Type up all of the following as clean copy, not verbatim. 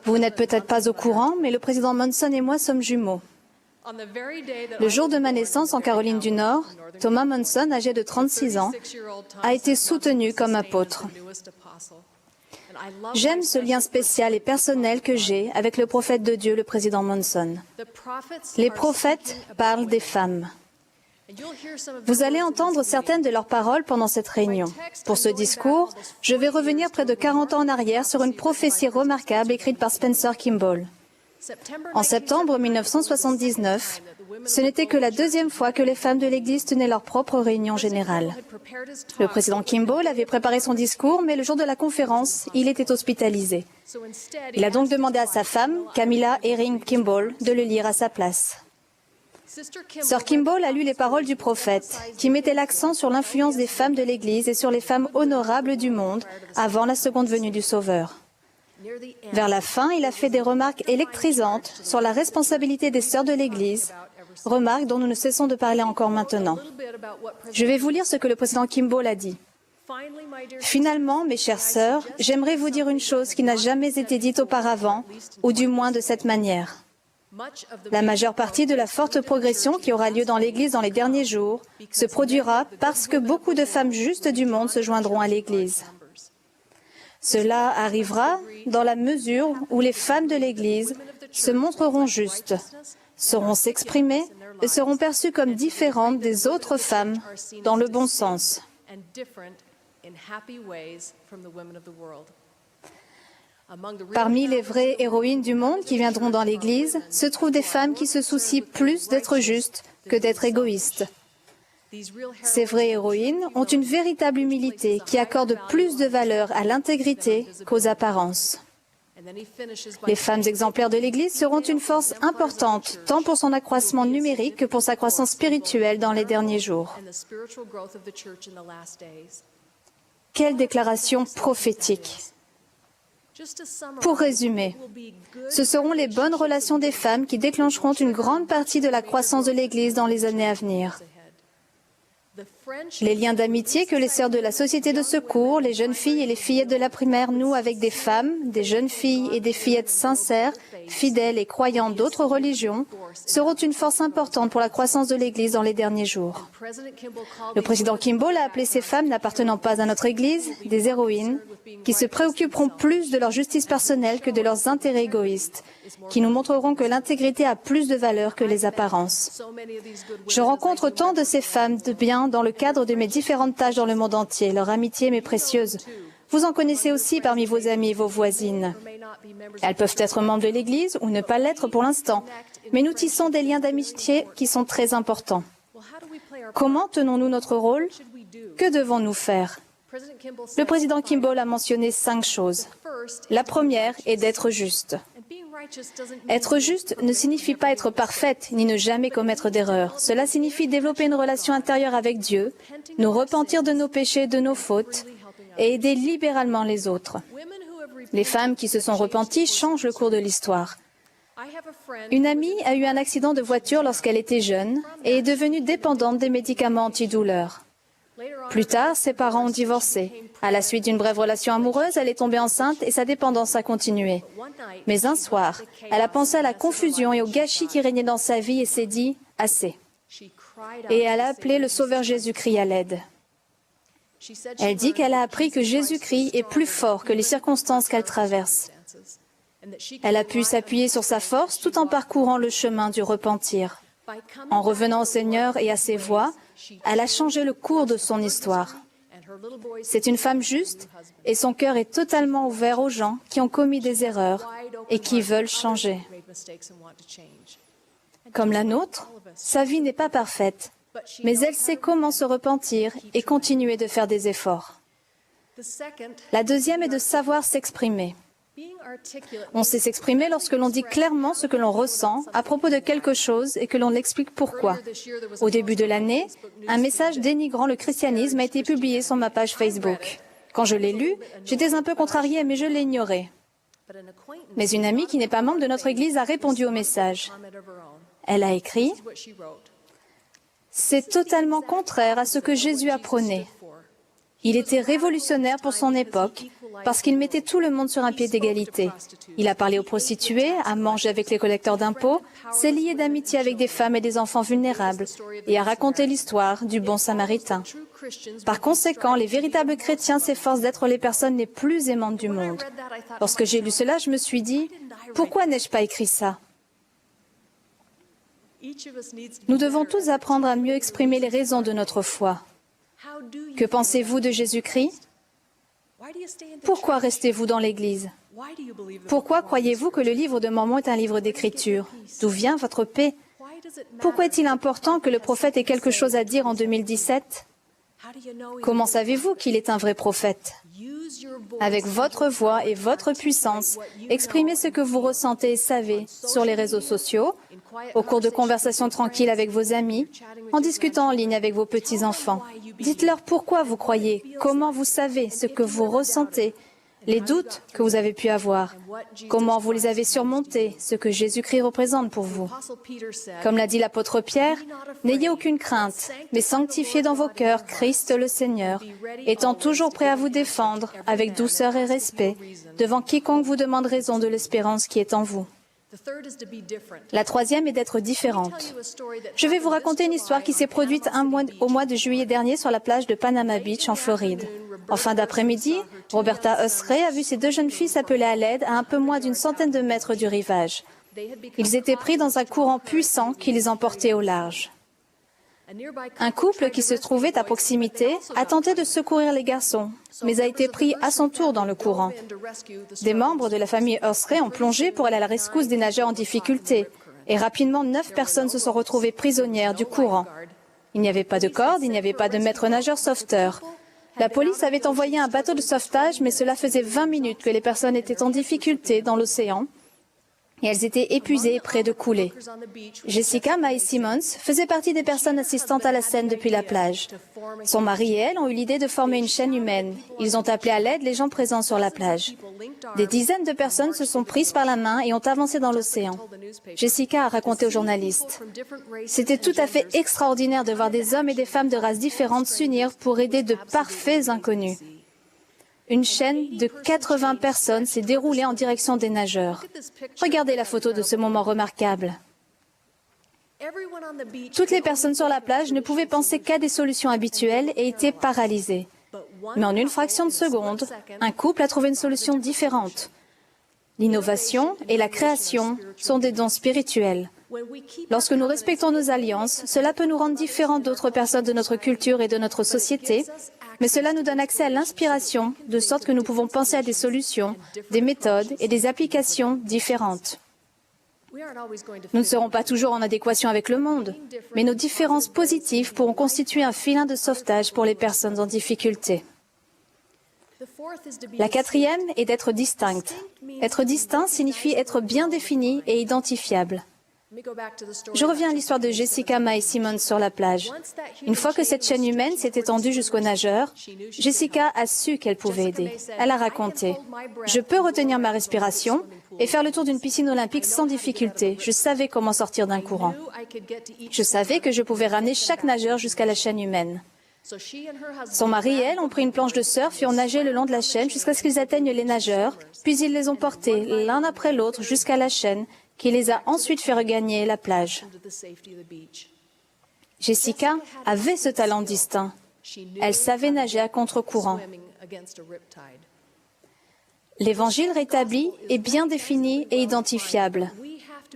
Vous n'êtes peut-être pas au courant, mais le président Monson et moi sommes jumeaux. Le jour de ma naissance en Caroline du Nord, Thomas Monson, âgé de 36 ans, a été soutenu comme apôtre. J'aime ce lien spécial et personnel que j'ai avec le prophète de Dieu, le président Monson. Les prophètes parlent des femmes. Vous allez entendre certaines de leurs paroles pendant cette réunion. Pour ce discours, je vais revenir près de 40 ans en arrière sur une prophétie remarquable écrite par Spencer Kimball. En septembre 1979, ce n'était que la deuxième fois que les femmes de l'Église tenaient leur propre réunion générale. Le président Kimball avait préparé son discours, mais le jour de la conférence, il était hospitalisé. Il a donc demandé à sa femme, Camilla Herring Kimball, de le lire à sa place. Sœur Kimball a lu les paroles du prophète, qui mettaient l'accent sur l'influence des femmes de l'Église et sur les femmes honorables du monde avant la seconde venue du Sauveur. Vers la fin, il a fait des remarques électrisantes sur la responsabilité des sœurs de l'Église, remarques dont nous ne cessons de parler encore maintenant. Je vais vous lire ce que le président Kimball a dit. Finalement, mes chères sœurs, j'aimerais vous dire une chose qui n'a jamais été dite auparavant, ou du moins de cette manière. La majeure partie de la forte progression qui aura lieu dans l'Église dans les derniers jours se produira parce que beaucoup de femmes justes du monde se joindront à l'Église. Cela arrivera dans la mesure où les femmes de l'Église se montreront justes, sauront s'exprimer et seront perçues comme différentes des autres femmes dans le bon sens. Parmi les vraies héroïnes du monde qui viendront dans l'Église se trouvent des femmes qui se soucient plus d'être justes que d'être égoïstes. Ces vraies héroïnes ont une véritable humilité qui accorde plus de valeur à l'intégrité qu'aux apparences. Les femmes exemplaires de l'Église seront une force importante, tant pour son accroissement numérique que pour sa croissance spirituelle dans les derniers jours. Quelle déclaration prophétique! Pour résumer, ce seront les bonnes relations des femmes qui déclencheront une grande partie de la croissance de l'Église dans les années à venir. Les liens d'amitié que les sœurs de la Société de secours, les jeunes filles et les fillettes de la primaire nouent avec des femmes, des jeunes filles et des fillettes sincères, fidèles et croyantes d'autres religions, seront une force importante pour la croissance de l'Église dans les derniers jours. Le président Kimball a appelé ces femmes n'appartenant pas à notre Église des héroïnes, qui se préoccuperont plus de leur justice personnelle que de leurs intérêts égoïstes, qui nous montreront que l'intégrité a plus de valeur que les apparences. Je rencontre tant de ces femmes de bien dans le cadre de mes différentes tâches dans le monde entier. Leur amitié m'est précieuse. Vous en connaissez aussi parmi vos amis et vos voisines. Elles peuvent être membres de l'Église ou ne pas l'être pour l'instant, mais nous tissons des liens d'amitié qui sont très importants. Comment tenons-nous notre rôle? Que devons-nous faire? Le président Kimball a mentionné 5 choses. La première est d'être juste. Être juste ne signifie pas être parfaite ni ne jamais commettre d'erreurs. Cela signifie développer une relation intérieure avec Dieu, nous repentir de nos péchés et de nos fautes et aider libéralement les autres. Les femmes qui se sont repenties changent le cours de l'histoire. Une amie a eu un accident de voiture lorsqu'elle était jeune et est devenue dépendante des médicaments antidouleurs. Plus tard, ses parents ont divorcé. À la suite d'une brève relation amoureuse, elle est tombée enceinte et sa dépendance a continué. Mais un soir, elle a pensé à la confusion et au gâchis qui régnait dans sa vie et s'est dit « assez ». Et elle a appelé le Sauveur Jésus-Christ à l'aide. Elle dit qu'elle a appris que Jésus-Christ est plus fort que les circonstances qu'elle traverse. Elle a pu s'appuyer sur sa force tout en parcourant le chemin du repentir. En revenant au Seigneur et à ses voies, elle a changé le cours de son histoire. C'est une femme juste et son cœur est totalement ouvert aux gens qui ont commis des erreurs et qui veulent changer. Comme la nôtre, sa vie n'est pas parfaite, mais elle sait comment se repentir et continuer de faire des efforts. La deuxième est de savoir s'exprimer. On sait s'exprimer lorsque l'on dit clairement ce que l'on ressent à propos de quelque chose et que l'on explique pourquoi. Au début de l'année, un message dénigrant le christianisme a été publié sur ma page Facebook. Quand je l'ai lu, j'étais un peu contrariée, mais je l'ai ignoré. Mais une amie qui n'est pas membre de notre Église a répondu au message. Elle a écrit « C'est totalement contraire à ce que Jésus a prôné. Il était révolutionnaire pour son époque parce qu'il mettait tout le monde sur un pied d'égalité. Il a parlé aux prostituées, a mangé avec les collecteurs d'impôts, s'est lié d'amitié avec des femmes et des enfants vulnérables et a raconté l'histoire du bon samaritain. Par conséquent, les véritables chrétiens s'efforcent d'être les personnes les plus aimantes du monde. Lorsque j'ai lu cela, je me suis dit, pourquoi n'ai-je pas écrit ça? Nous devons tous apprendre à mieux exprimer les raisons de notre foi. Que pensez-vous de Jésus-Christ? Pourquoi restez-vous dans l'Église? Pourquoi croyez-vous que le livre de Mormon est un livre d'écriture? D'où vient votre paix? Pourquoi est-il important que le prophète ait quelque chose à dire en 2017? Comment savez-vous qu'il est un vrai prophète? Avec votre voix et votre puissance, exprimez ce que vous ressentez et savez sur les réseaux sociaux, au cours de conversations tranquilles avec vos amis, en discutant en ligne avec vos petits-enfants. Dites-leur pourquoi vous croyez, comment vous savez, ce que vous ressentez, les doutes que vous avez pu avoir, comment vous les avez surmontés, ce que Jésus-Christ représente pour vous. Comme l'a dit l'apôtre Pierre, n'ayez aucune crainte, mais sanctifiez dans vos cœurs Christ le Seigneur, étant toujours prêt à vous défendre avec douceur et respect devant quiconque vous demande raison de l'espérance qui est en vous. La troisième est d'être différente. Je vais vous raconter une histoire qui s'est produite au mois de juillet dernier sur la plage de Panama Beach en Floride. En fin d'après-midi, Roberta Usray a vu ces deux jeunes filles s'appeler à l'aide à un peu moins d'une centaine de mètres du rivage. Ils étaient pris dans un courant puissant qui les emportait au large. Un couple qui se trouvait à proximité a tenté de secourir les garçons, mais a été pris à son tour dans le courant. Des membres de la famille Usray ont plongé pour aller à la rescousse des nageurs en difficulté, et rapidement 9 personnes se sont retrouvées prisonnières du courant. Il n'y avait pas de corde, il n'y avait pas de maître nageur sauveteur. La police avait envoyé un bateau de sauvetage, mais cela faisait 20 minutes que les personnes étaient en difficulté dans l'océan. Et elles étaient épuisées et près de couler. Jessica Mae Simmons faisait partie des personnes assistantes à la scène depuis la plage. Son mari et elle ont eu l'idée de former une chaîne humaine. Ils ont appelé à l'aide les gens présents sur la plage. Des dizaines de personnes se sont prises par la main et ont avancé dans l'océan. Jessica a raconté aux journalistes. C'était tout à fait extraordinaire de voir des hommes et des femmes de races différentes s'unir pour aider de parfaits inconnus. Une chaîne de 80 personnes s'est déroulée en direction des nageurs. Regardez la photo de ce moment remarquable. Toutes les personnes sur la plage ne pouvaient penser qu'à des solutions habituelles et étaient paralysées. Mais en une fraction de seconde, un couple a trouvé une solution différente. L'innovation et la création sont des dons spirituels. Lorsque nous respectons nos alliances, cela peut nous rendre différents d'autres personnes de notre culture et de notre société, mais cela nous donne accès à l'inspiration, de sorte que nous pouvons penser à des solutions, des méthodes et des applications différentes. Nous ne serons pas toujours en adéquation avec le monde, mais nos différences positives pourront constituer un filin de sauvetage pour les personnes en difficulté. La quatrième est d'être distincte. Être distinct signifie être bien défini et identifiable. Je reviens à l'histoire de Jessica Mae Simmons sur la plage. Une fois que cette chaîne humaine s'est étendue jusqu'aux nageurs, Jessica a su qu'elle pouvait aider. Elle a raconté « Je peux retenir ma respiration et faire le tour d'une piscine olympique sans difficulté. Je savais comment sortir d'un courant. Je savais que je pouvais ramener chaque nageur jusqu'à la chaîne humaine. » Son mari et elle ont pris une planche de surf et ont nagé le long de la chaîne jusqu'à ce qu'ils atteignent les nageurs, puis ils les ont portés l'un après l'autre jusqu'à la chaîne, qui les a ensuite fait regagner la plage. Jessica avait ce talent distinct. Elle savait nager à contre-courant. L'Évangile rétabli est bien défini et identifiable.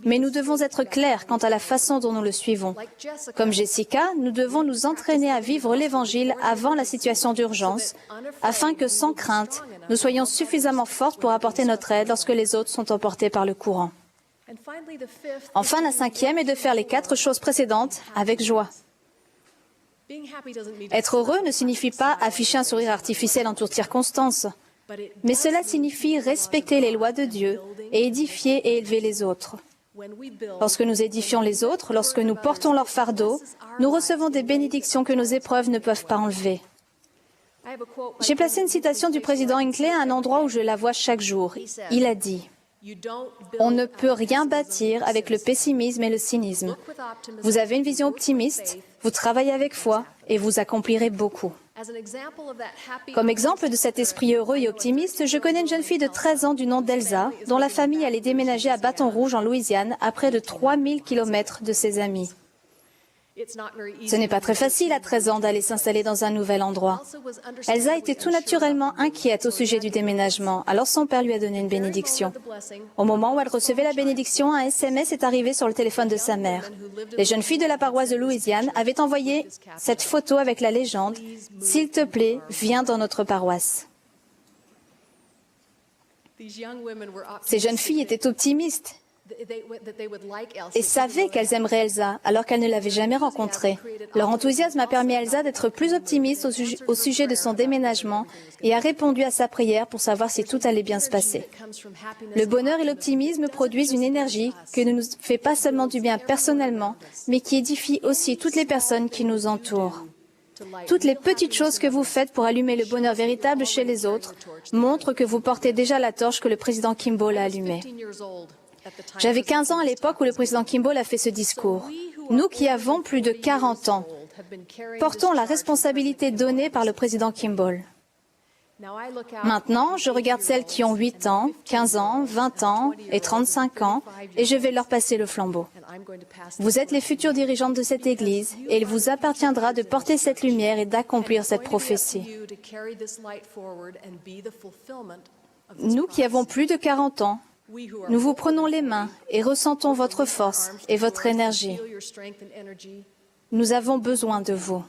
Mais nous devons être clairs quant à la façon dont nous le suivons. Comme Jessica, nous devons nous entraîner à vivre l'Évangile avant la situation d'urgence, afin que, sans crainte, nous soyons suffisamment fortes pour apporter notre aide lorsque les autres sont emportés par le courant. Enfin, la cinquième est de faire les 4 choses précédentes avec joie. Être heureux ne signifie pas afficher un sourire artificiel en toutes circonstances, mais cela signifie respecter les lois de Dieu et édifier et élever les autres. Lorsque nous édifions les autres, lorsque nous portons leur fardeau, nous recevons des bénédictions que nos épreuves ne peuvent pas enlever. J'ai placé une citation du président Hinckley à un endroit où je la vois chaque jour. Il a dit On ne peut rien bâtir avec le pessimisme et le cynisme. Vous avez une vision optimiste, vous travaillez avec foi et vous accomplirez beaucoup. Comme exemple de cet esprit heureux et optimiste, je connais une jeune fille de 13 ans du nom d'Elsa, dont la famille allait déménager à Bâton Rouge en Louisiane à près de 3000 km de ses amis. Ce n'est pas très facile à 13 ans d'aller s'installer dans un nouvel endroit. Elsa était tout naturellement inquiète au sujet du déménagement, alors son père lui a donné une bénédiction. Au moment où elle recevait la bénédiction, un SMS est arrivé sur le téléphone de sa mère. Les jeunes filles de la paroisse de Louisiane avaient envoyé cette photo avec la légende « S'il te plaît, viens dans notre paroisse ». Ces jeunes filles étaient optimistes et savaient qu'elles aimeraient Elsa alors qu'elles ne l'avaient jamais rencontrée. Leur enthousiasme a permis à Elsa d'être plus optimiste au sujet de son déménagement et a répondu à sa prière pour savoir si tout allait bien se passer. Le bonheur et l'optimisme produisent une énergie qui ne nous fait pas seulement du bien personnellement, mais qui édifie aussi toutes les personnes qui nous entourent. Toutes les petites choses que vous faites pour allumer le bonheur véritable chez les autres montrent que vous portez déjà la torche que le président Kimball a allumée. J'avais 15 ans à l'époque où le président Kimball a fait ce discours. Nous qui avons plus de 40 ans, portons la responsabilité donnée par le président Kimball. Maintenant, je regarde celles qui ont 8 ans, 15 ans, 20 ans et 35 ans et je vais leur passer le flambeau. Vous êtes les futures dirigeantes de cette Église et il vous appartiendra de porter cette lumière et d'accomplir cette prophétie. Nous qui avons plus de 40 ans, nous vous prenons les mains et ressentons votre force et votre énergie. Nous avons besoin de vous.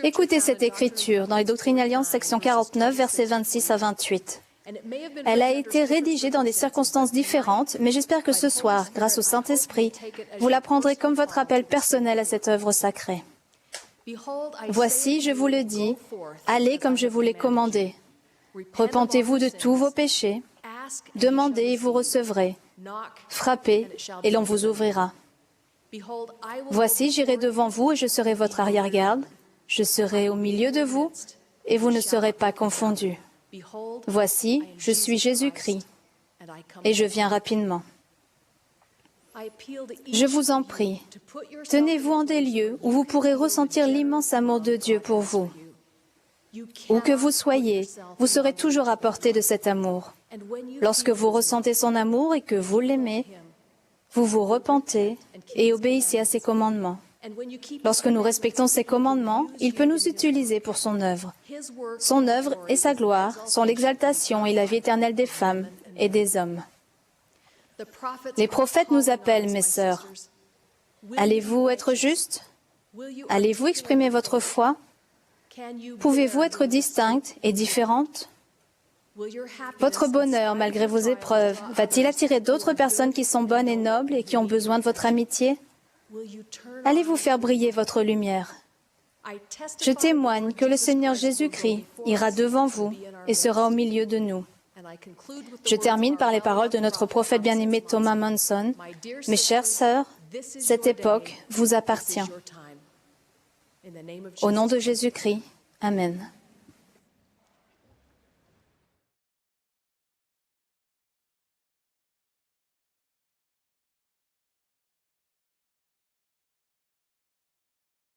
Écoutez cette écriture dans les Doctrines Alliances, section 49, versets 26 à 28. Elle a été rédigée dans des circonstances différentes, mais j'espère que ce soir, grâce au Saint-Esprit, vous la prendrez comme votre appel personnel à cette œuvre sacrée. Voici, je vous le dis, allez comme je vous l'ai commandé. Repentez-vous de tous vos péchés. Demandez et vous recevrez. Frappez et l'on vous ouvrira. Voici, j'irai devant vous et je serai votre arrière-garde. Je serai au milieu de vous et vous ne serez pas confondus. Voici, je suis Jésus-Christ et je viens rapidement. Je vous en prie, tenez-vous en des lieux où vous pourrez ressentir l'immense amour de Dieu pour vous. Où que vous soyez, vous serez toujours à portée de cet amour. Lorsque vous ressentez son amour et que vous l'aimez, vous vous repentez et obéissez à ses commandements. Lorsque nous respectons ses commandements, il peut nous utiliser pour son œuvre. Son œuvre et sa gloire sont l'exaltation et la vie éternelle des femmes et des hommes. Les prophètes nous appellent, mes sœurs. Allez-vous être justes? Allez-vous exprimer votre foi? Pouvez-vous être distincte et différente? Votre bonheur, malgré vos épreuves, va-t-il attirer d'autres personnes qui sont bonnes et nobles et qui ont besoin de votre amitié? Allez-vous faire briller votre lumière? Je témoigne que le Seigneur Jésus-Christ ira devant vous et sera au milieu de nous. Je termine par les paroles de notre prophète bien-aimé Thomas Monson. Mes chères sœurs, cette époque vous appartient. Au nom de Jésus-Christ, Amen.